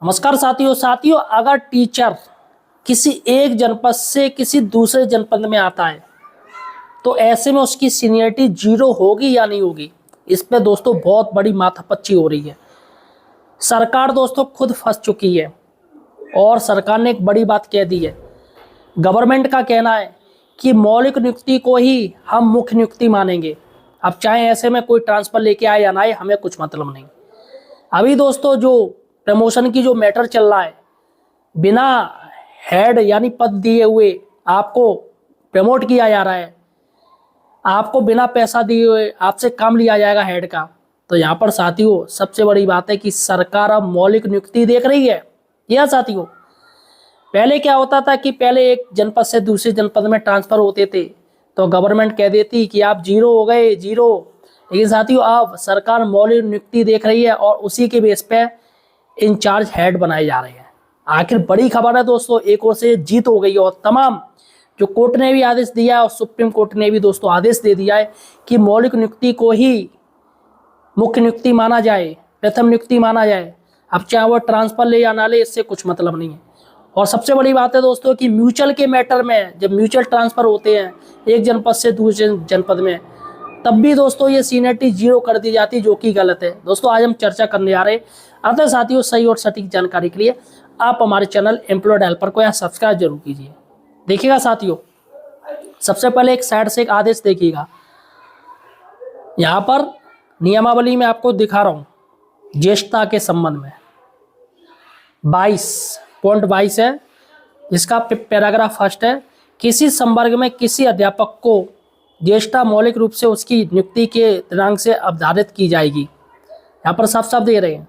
नमस्कार साथियों, अगर टीचर किसी एक जनपद से किसी दूसरे जनपद में आता है तो ऐसे में उसकी सीनियरिटी 0 होगी या नहीं होगी। इस पे दोस्तों बहुत बड़ी माथापच्ची हो रही है। सरकार दोस्तों खुद फंस चुकी है और सरकार ने एक बड़ी बात कह दी है। गवर्नमेंट का कहना है कि मौलिक नियुक्ति को ही हम मुख्य नियुक्ति मानेंगे। अब चाहे ऐसे में कोई ट्रांसफर लेके आए या ना आए, हमें कुछ मतलब नहीं। अभी दोस्तों जो प्रमोशन की जो मैटर चल रहा है, बिना हेड यानी पद दिए हुए आपको प्रमोट किया जा रहा है, आपको बिना पैसा दिए हुए आपसे काम लिया जाएगा हेड का। तो यहाँ पर साथियों सबसे बड़ी बात है कि सरकार अब मौलिक नियुक्ति देख रही है। यह साथियों पहले क्या होता था कि पहले एक जनपद से दूसरे जनपद में ट्रांसफर होते थे तो गवर्नमेंट कह देती कि आप 0 हो गए 0। लेकिन साथियों अब सरकार मौलिक नियुक्ति देख रही है और उसी के बेस पे इंचार्ज हेड बनाए जा रहे हैं। आखिर बड़ी खबर है दोस्तों, एक ओर से जीत हो गई है और तमाम जो कोर्ट ने भी आदेश दिया है और सुप्रीम कोर्ट ने भी दोस्तों आदेश दे दिया है कि मौलिक नियुक्ति को ही मुख्य नियुक्ति माना जाए, प्रथम नियुक्ति माना जाए। अब चाहे वो ट्रांसफर ले या ना ले, इससे कुछ मतलब नहीं है। और सबसे बड़ी बात है दोस्तों कि म्यूचुअल के मैटर में जब म्यूचुअल ट्रांसफर होते हैं एक जनपद से दूसरे जनपद में, तब भी दोस्तों ये सीनियरिटी 0 कर दी जाती है, जो कि गलत है। दोस्तों आज हम चर्चा करने आ रहे हैं। अतः साथियों सही और सटीक जानकारी के लिए आप हमारे चैनल एम्प्लॉयड हेल्पर को यहाँ सब्सक्राइब जरूर कीजिए। देखिएगा साथियों, सबसे पहले एक साइड से एक आदेश देखिएगा। यहाँ पर नियमावली में आपको दिखा रहा हूँ ज्येष्ठता के संबंध में 22.22 है, जिसका पैराग्राफ फर्स्ट है। किसी संवर्ग में किसी अध्यापक को ज्येष्ठता मौलिक रूप से उसकी नियुक्ति के दिनांक से अवधारित की जाएगी। यहाँ पर साफ साफ दे रहे हैं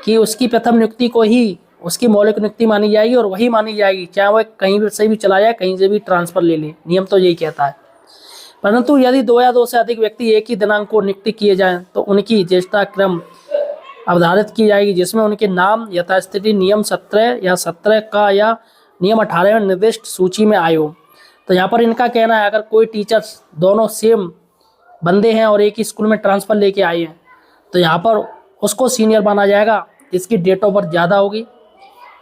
कि उसकी प्रथम नियुक्ति को ही उसकी मौलिक नियुक्ति मानी जाएगी और वही मानी जाएगी चाहे वह कहीं से भी चला जाए, कहीं से भी ट्रांसफर ले ले। नियम तो यही कहता है। परंतु यदि 2 या 2 से अधिक व्यक्ति एक ही दिनांक को नियुक्ति किए जाएं तो उनकी ज्येष्ठता क्रम अवधारित की जाएगी, जिसमें उनके नाम यथास्थिति नियम 17 या 17 का या नियम 18 में निर्दिष्ट सूची में आए हो। तो यहाँ पर इनका कहना है अगर कोई टीचर्स दोनों सेम बंदे हैं और एक ही स्कूल में ट्रांसफर लेके आए हैं तो यहाँ पर उसको सीनियर माना जाएगा। इसकी डेट ऑफ बर्थ ज़्यादा होगी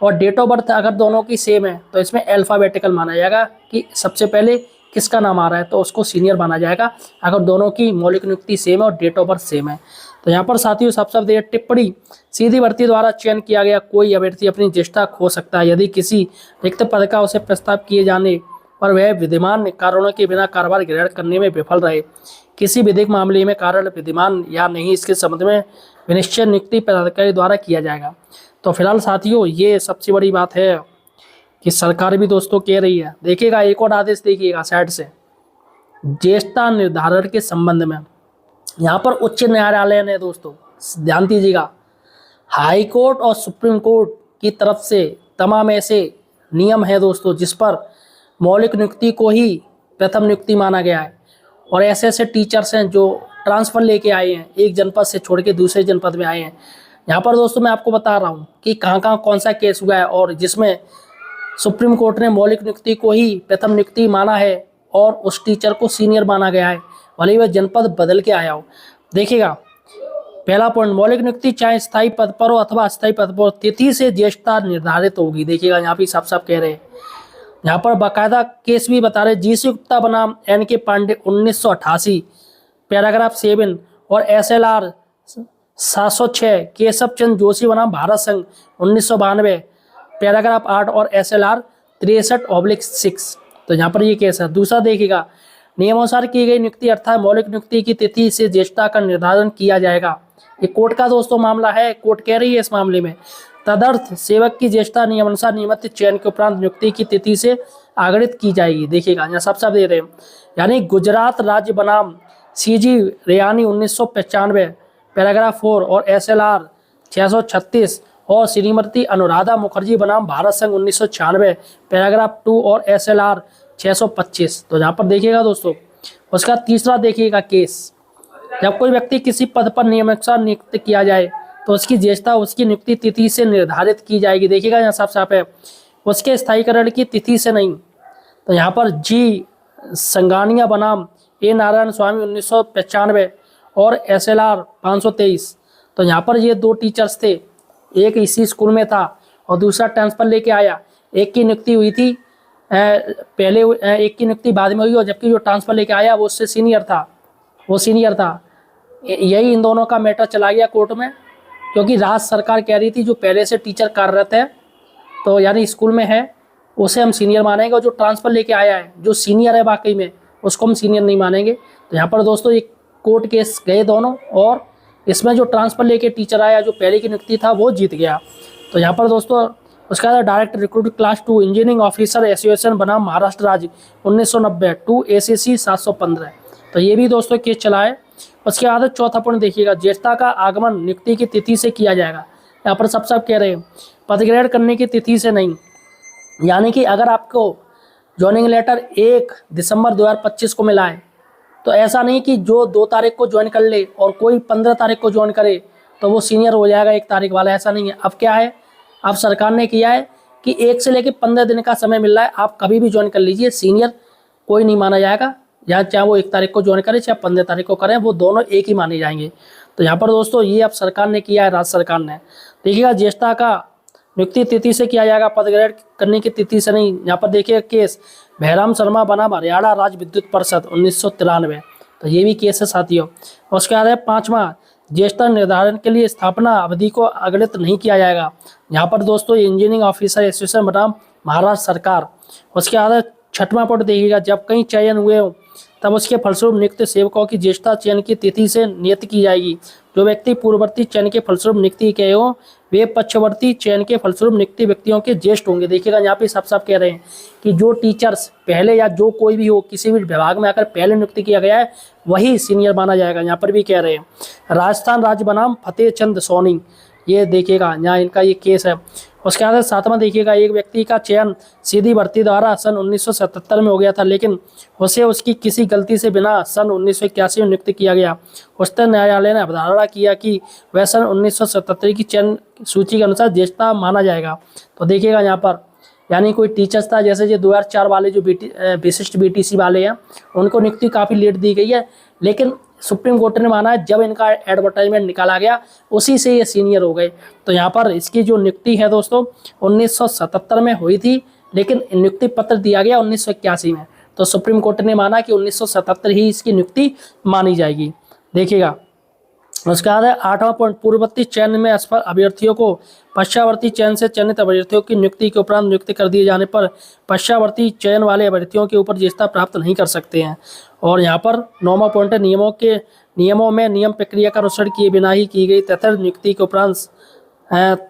और डेट ऑफ बर्थ अगर दोनों की सेम है तो इसमें अल्फ़ाबेटिकल माना जाएगा कि सबसे पहले किसका नाम आ रहा है तो उसको सीनियर माना जाएगा, अगर दोनों की मौलिक नियुक्ति सेम है और डेट ऑफ बर्थ सेम है। तो यहाँ पर साथियों सबसे टिप्पणी सीधी भर्ती द्वारा चयन किया गया कोई अभ्यर्थी अपनी ज्येष्ठता खो सकता है यदि किसी रिक्त पद का उसे प्रस्ताव किए जाने पर वह विद्यमान कारणों के बिना कार्यभार ग्रहण करने में विफल रहे। किसी विधिक मामले में कारण विद्यमान या नहीं इसके संबंध में विनिश्चय नियुक्ति पदाधिकारी द्वारा किया जाएगा। तो फिलहाल साथियों ये सबसे बड़ी बात है कि सरकार भी दोस्तों कह रही है। देखिएगा एक और आदेश देखिएगा साइड से ज्येष्ठता निर्धारण के संबंध में। यहाँ पर उच्च न्यायालय ने दोस्तों ध्यान दीजिएगा, हाई कोर्ट और सुप्रीम कोर्ट की तरफ से तमाम ऐसे नियम है दोस्तों जिस पर मौलिक नियुक्ति को ही प्रथम नियुक्ति माना गया है। और ऐसे ऐसे टीचर्स हैं जो ट्रांसफ़र लेके आए हैं, एक जनपद से छोड़ के दूसरे जनपद में आए हैं। यहाँ पर दोस्तों मैं आपको बता रहा हूँ कि कहाँ कौन सा केस हुआ है और जिसमें सुप्रीम कोर्ट ने मौलिक नियुक्ति को ही प्रथम नियुक्ति माना है और उस टीचर को सीनियर माना गया है, भले वह जनपद बदल के आया हो। देखिएगा पहला पॉइंट, मौलिक नियुक्ति चाहे स्थायी पद पर हो अथवा अस्थायी पद पर तिथि से ज्येष्ठता निर्धारित होगी। देखिएगा यहाँ भी साफ साफ कह रहे हैं। यहाँ पर बाकायदा केस भी बता रहे, जीसी गुप्ता बनाम NK पांडे 1988 पैराग्राफ 7 और SLR 706 केशव चंद्र जोशी बनाम भारत संघ 1992 पैराग्राफ 8 और SLR 63/6। तो यहाँ पर ये केस है। दूसरा देखिएगा, नियमानुसार की गई नियुक्ति अर्थात मौलिक नियुक्ति की तिथि से ज्येष्ठता का निर्धारण किया जाएगा। ये कोर्ट का दोस्तों मामला है, कोर्ट कह रही है इस मामले में तदर्थ सेवक की ज्येष्ठता नियमानुसार नियमित चयन के उपरांत नियुक्ति की तिथि से आगृहित की जाएगी। देखिएगा यहाँ सब दे रहे हैं, यानी गुजरात राज्य बनाम CG रेयानी 1995 पैराग्राफ 4 और SLR 636 और श्रीमती अनुराधा मुखर्जी बनाम भारत संघ 1996 पैराग्राफ 2 और SLR 625। तो यहाँ पर देखिएगा दोस्तों। उसका तीसरा देखिएगा केस, जब कोई व्यक्ति किसी पद पर नियमानुसार नियुक्त किया जाए तो उसकी ज्येष्ठता उसकी नियुक्ति तिथि से निर्धारित की जाएगी। देखिएगा यहाँ साफ साफ है, उसके स्थायीकरण की तिथि से नहीं। तो यहाँ पर G संगानिया बनाम A नारायण स्वामी 1995 और SLR 523। तो यहाँ पर ये 2 टीचर्स थे, एक इसी स्कूल में था और दूसरा ट्रांसफ़र लेके आया, एक की नियुक्ति हुई थी पहले, एक की नियुक्ति बाद में हुई, और जबकि जो ट्रांसफ़र लेके आया वो उससे सीनियर था, वो सीनियर था। यही इन दोनों का मैटर चला गया कोर्ट में, क्योंकि राज्य सरकार कह रही थी जो पहले से टीचर कार्यरत है तो यानी स्कूल में है उसे हम सीनियर मानेंगे, और जो ट्रांसफ़र लेके आया है जो सीनियर है वाकई में उसको हम सीनियर नहीं मानेंगे। तो यहाँ पर दोस्तों एक कोर्ट केस गए दोनों, और इसमें जो ट्रांसफ़र लेके टीचर आया जो पहले की नियुक्ति था वो जीत गया। तो यहाँ पर दोस्तों उसका बाद direct recruit class 2 engineering officer association बनाम महाराष्ट्र राज्य 1990 टू ACC 715। तो ये भी दोस्तों केस चला है। उसके बाद चौथा पॉइंट देखिएगा, ज्येष्ठता का आगमन नियुक्ति की तिथि से किया जाएगा। यहाँ पर सब कह रहे हैं पद ग्रहण करने की तिथि से नहीं, यानी कि अगर आपको ज्वाइनिंग लेटर 1 दिसंबर 2025 को मिला है तो ऐसा नहीं कि जो 2 तारीख को ज्वाइन कर ले और कोई 15 तारीख को ज्वाइन करे तो वो सीनियर हो जाएगा 1 तारीख वाला, ऐसा नहीं है। अब क्या है, अब सरकार ने किया है कि 1 से लेकर 15 दिन का समय मिल रहा है, आप कभी भी ज्वाइन कर लीजिए, सीनियर कोई नहीं माना जाएगा। या चाहे वो 1 तारीख को ज्वाइन करें चाहे 15 तारीख को करें, वो दोनों एक ही माने जाएंगे। तो यहाँ पर दोस्तों ये अब सरकार ने किया है, राज्य सरकार ने। देखिएगा ज्येष्ठता का नियुक्ति तिथि से किया जाएगा, पद ग्रहण करने की तिथि से नहीं। यहाँ पर देखिए केस भैराम शर्मा बनाम हरियाणा राज्य विद्युत परिषद 1993। तो ये भी केस है साथियों। उसके बाद है 5वां, ज्येष्ठता निर्धारण के लिए स्थापना अवधि को अग्रहित नहीं किया जाएगा। यहाँ पर दोस्तों इंजीनियरिंग ऑफिसर एसोसिएशन बनाम महाराष्ट्र सरकार। उसके बाद 6वां पॉइंट देखिएगा, जब कई चयन हुए हो तब उसके फलस्वरूप नियुक्त सेवकों की ज्येष्ठता चयन की तिथि से नियत की जाएगी। जो व्यक्ति पूर्ववर्ती चयन के फलस्वरूप नियुक्ति के हो वे पक्षवर्ती चयन के फलस्वरूप नियुक्त व्यक्तियों के ज्येष्ठ होंगे। देखिएगा यहाँ पे साफ कह रहे हैं कि जो टीचर्स पहले या जो कोई भी हो किसी भी विभाग में आकर पहले नियुक्ति किया गया है वही सीनियर माना जाएगा। यहाँ पर भी कह रहे हैं। राजस्थान राज्य बनाम फतेह चंद सोनी, ये देखिएगा यहाँ इनका ये केस है। उसके बाद 7वां देखिएगा, एक व्यक्ति का चयन सीधी भर्ती द्वारा सन 1977 में हो गया था, लेकिन उसे उसकी किसी गलती से बिना सन 1981 में नियुक्त किया गया। उच्चतम न्यायालय ने अवधारणा किया कि वह सन 1977 की चयन सूची के अनुसार ज्येष्ठता माना जाएगा। तो देखिएगा यहाँ पर यानी कोई टीचर्स था जैसे जो 2004 वाले जो विशिष्ट BTC वाले हैं उनको नियुक्ति काफ़ी लेट दी गई है, लेकिन सुप्रीम कोर्ट ने माना है जब इनका एडवर्टाइजमेंट निकाला गया उसी से ये सीनियर हो गए। तो यहाँ पर इसकी जो नियुक्ति है दोस्तों 1977 में हुई थी, लेकिन नियुक्ति पत्र दिया गया 1981 में। तो सुप्रीम कोर्ट ने माना कि 1977 ही इसकी नियुक्ति मानी जाएगी। देखिएगा उसके बाद है 8वां पॉइंट, पूर्ववर्ती चयन में असफल अभ्यर्थियों को पश्चावर्ती चयन से चयनित अभ्यर्थियों की नियुक्ति के उपरांत नियुक्त कर दिए जाने पर पश्चावर्ती चयन वाले अभ्यर्थियों के ऊपर ज्येष्ठता प्राप्त नहीं कर सकते हैं। और यहाँ पर 9वां पॉइंट है, नियमों में नियम प्रक्रिया का अनुसरण किए बिना ही की गई तथर्थ नियुक्ति के उपरांत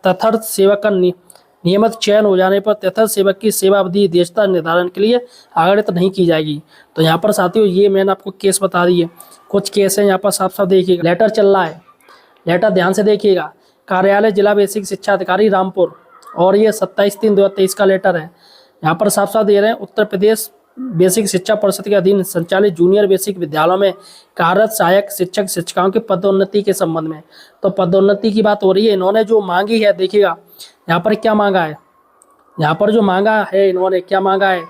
तथर्थ सेवक का नियमित चयन हो जाने पर तथर्थ सेवक की सेवा अवधि ज्येष्ठता निर्धारण के लिए आगत नहीं की जाएगी। तो यहाँ पर साथियों ये मैंने आपको केस बता दिए, कुछ केस हैं यहाँ पर साफ देखिएगा। लेटर चल रहा है, लेटर ध्यान से देखिएगा। कार्यालय जिला बेसिक शिक्षा अधिकारी रामपुर, और ये 27/3/2023 का लेटर है। यहाँ पर साफ दे रहे हैं, उत्तर प्रदेश बेसिक शिक्षा परिषद के अधीन संचालित जूनियर बेसिक विद्यालयों में कार्यरत सहायक शिक्षक शिक्षिकाओं की पदोन्नति के संबंध में। तो पदोन्नति की बात हो रही है। इन्होंने जो मांगी है देखिएगा यहाँ पर क्या मांगा है, यहाँ पर जो मांगा है इन्होंने क्या मांगा है,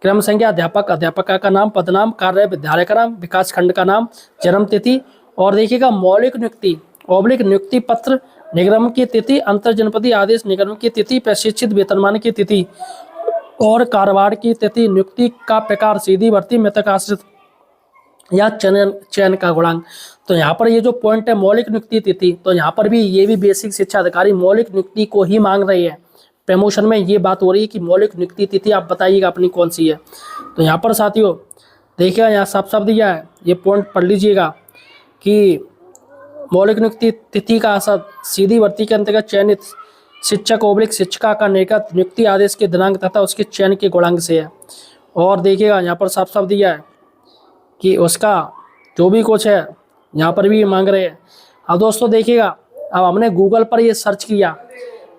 क्रम संख्या, अध्यापक अध्यापिका का नाम, पदनाम, कार्य विद्यालय का नाम, विकास खंड का नाम, जन्म तिथि, और देखिएगा मौलिक नियुक्ति नियुक्ति पत्र, निगम की तिथि, अंतर जनपदीय आदेश निगम की तिथि, प्रशिक्षित वेतनमान की तिथि और कारोबार की तिथि, नियुक्ति का प्रकार सीधी भर्ती, मृतक आश्रित या चयन का गुणांक। तो यहाँ पर ये जो पॉइंट है मौलिक नियुक्ति तिथि, तो यहाँ पर भी ये भी बेसिक शिक्षा अधिकारी मौलिक नियुक्ति को ही मांग रही है। प्रमोशन में ये बात हो रही है कि मौलिक नियुक्ति तिथि आप बताइएगा अपनी कौन सी है। तो यहाँ पर साथियों देखिएगा यहाँ साफ दिया है, ये पॉइंट पढ़ लीजिएगा कि मौलिक नियुक्ति तिथि का असर सीधी भर्ती के अंतर्गत चयनित शिक्षक ओब्लिक शिक्षिका का निर्गत नियुक्ति आदेश के दिनांक तथा उसके चयन के गुणांक से है। और देखिएगा यहाँ पर साफ दिया है कि उसका जो भी कुछ है यहाँ पर भी मांग रहे हैं। अब दोस्तों देखिएगा, अब हमने गूगल पर ये सर्च किया,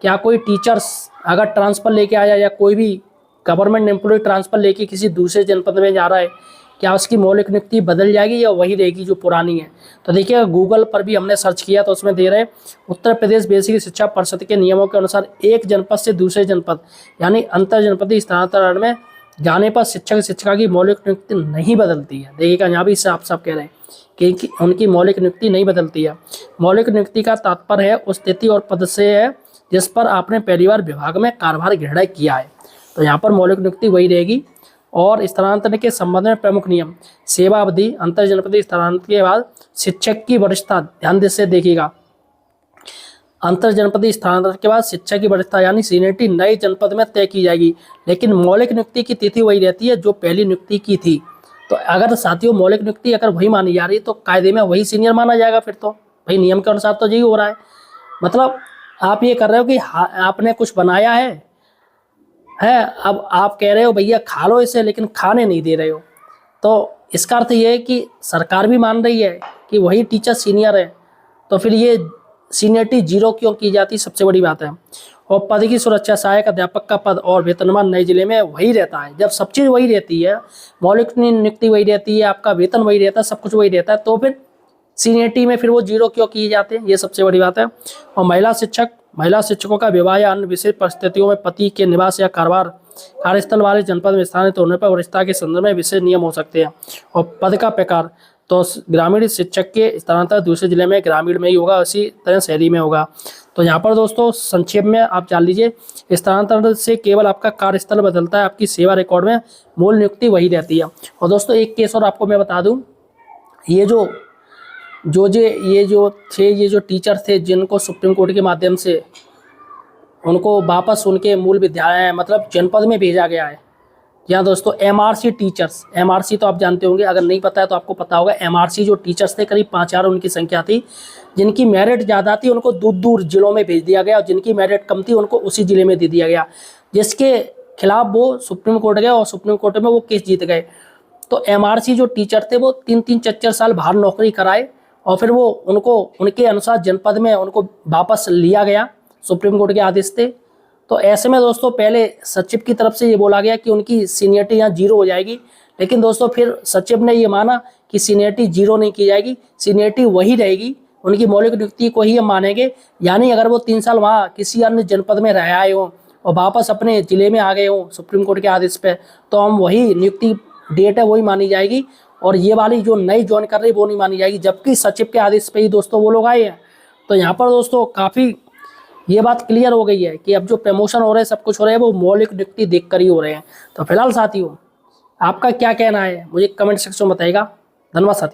क्या कोई टीचर्स अगर ट्रांसफ़र लेके आया या कोई भी गवर्नमेंट एम्प्लॉय ट्रांसफ़र लेके किसी दूसरे जनपद में जा रहा है, क्या उसकी मौलिक नियुक्ति बदल जाएगी या वही रहेगी जो पुरानी है। तो देखिए गूगल पर भी हमने सर्च किया तो उसमें दे रहे उत्तर प्रदेश बेसिक शिक्षा परिषद के नियमों के अनुसार एक जनपद से दूसरे जनपद यानी अंतर जनपदीय स्थानांतरण में जाने पर शिक्षक शिक्षिका की मौलिक नियुक्ति नहीं बदलती है। देखिएगा यहाँ भी साफ कह रहे हैं कि उनकी मौलिक नियुक्ति नहीं बदलती है। मौलिक नियुक्ति का तात्पर्य है उस तिथि और पद से है जिस पर आपने पहली बार विभाग में कार्यभार ग्रहण किया है। तो यहाँ पर मौलिक नियुक्ति वही रहेगी। और स्थानांतरण के संबंध में प्रमुख नियम, सेवा अवधि, अंतर जनपदीय स्थानांतरण के बाद शिक्षक की वरिष्ठता, ध्यान से देखिएगा, अंतर जनपदीय स्थानांतरण के बाद शिक्षक की वरिष्ठता यानी सीनियरिटी नए जनपद में तय की जाएगी, लेकिन मौलिक नियुक्ति की तिथि वही रहती है जो पहली नियुक्ति की थी। तो अगर साथियों मौलिक नियुक्ति अगर वही मानी जा रही है तो कायदे में वही सीनियर माना जाएगा। फिर तो भाई नियम के अनुसार तो यही हो रहा है। मतलब आप ये कर रहे हो कि आपने कुछ बनाया है, अब आप कह रहे हो भैया खा लो इसे, लेकिन खाने नहीं दे रहे हो। तो इसका अर्थ ये है कि सरकार भी मान रही है कि वही टीचर सीनियर है, तो फिर ये सीनियरिटी 0 क्यों की जाती, सबसे बड़ी बात है। और पद की सुरक्षा, सहायक अध्यापक का पद और वेतनमान नए जिले में वही रहता है। जब सब चीज़ वही रहती है, मौलिक नियुक्ति वही रहती है, आपका वेतन वही रहता है, सब कुछ वही रहता है, तो फिर सीनियरिटी में फिर वो 0 क्यों किए जाते हैं, ये सबसे बड़ी बात है। और महिला शिक्षकों का विवाह या अन्य विशेष परिस्थितियों में पति के निवास या कार्यस्थल वाले जनपद में स्थानांतरित होने पर वरिष्ठता के संदर्भ में विशेष नियम हो सकते हैं। और पद का प्रकार, तो ग्रामीण शिक्षक के स्थानांतरण दूसरे जिले में ग्रामीण में ही होगा, उसी तरह शहरी में होगा। तो यहाँ पर दोस्तों संक्षेप में आप जान लीजिए, स्थानांतरण से केवल आपका कार्यस्थल बदलता है, आपकी सेवा रिकॉर्ड में मूल नियुक्ति वही रहती है। और दोस्तों एक केस और आपको मैं बता दूं, ये जो टीचर थे जिनको सुप्रीम कोर्ट के माध्यम से उनको वापस उनके मूल विद्यालय मतलब जनपद में भेजा गया है। यहाँ दोस्तों एमआरसी टीचर्स, एमआरसी तो आप जानते होंगे, अगर नहीं पता है तो आपको पता होगा। एमआरसी जो टीचर्स थे करीब 5,000 उनकी संख्या थी, जिनकी मेरिट ज़्यादा थी उनको दूर दूर जिलों में भेज दिया गया, और जिनकी मेरिट कम थी उनको उसी जिले में दे दिया गया, जिसके खिलाफ वो सुप्रीम कोर्ट गए और सुप्रीम कोर्ट में वो केस जीत गए। तो एमआरसी जो टीचर थे वो 3-3, 4-4 साल बाहर नौकरी कराए, और फिर वो उनको उनके अनुसार जनपद में उनको वापस लिया गया, सुप्रीम कोर्ट के आदेश थे। तो ऐसे में दोस्तों पहले सचिव की तरफ से ये बोला गया कि उनकी सीनियरिटी यहाँ 0 हो जाएगी, लेकिन दोस्तों फिर सचिव ने ये माना कि सीनियरिटी 0 नहीं की जाएगी, सीनियरिटी वही रहेगी, उनकी मौलिक नियुक्ति को ही हम मानेंगे। यानी अगर वो 3 साल वहाँ किसी अन्य जनपद में रह आए हों और वापस अपने जिले में आ गए हों सुप्रीम कोर्ट के आदेश पे, तो हम वही नियुक्ति डेट है वही मानी जाएगी, और ये वाली जो नई ज्वाइन कर रही वो नहीं मानी जाएगी, जबकि सचिव के आदेश पे ही दोस्तों वो लोग आए हैं। तो यहाँ पर दोस्तों काफ़ी ये बात क्लियर हो गई है कि अब जो प्रमोशन हो रहे हैं, सब कुछ हो रहे हैं, वो मौलिक नियुक्ति देखकर ही हो रहे हैं। तो फिलहाल साथियों आपका क्या कहना है मुझे कमेंट सेक्शन में बताइएगा। धन्यवाद साथियों।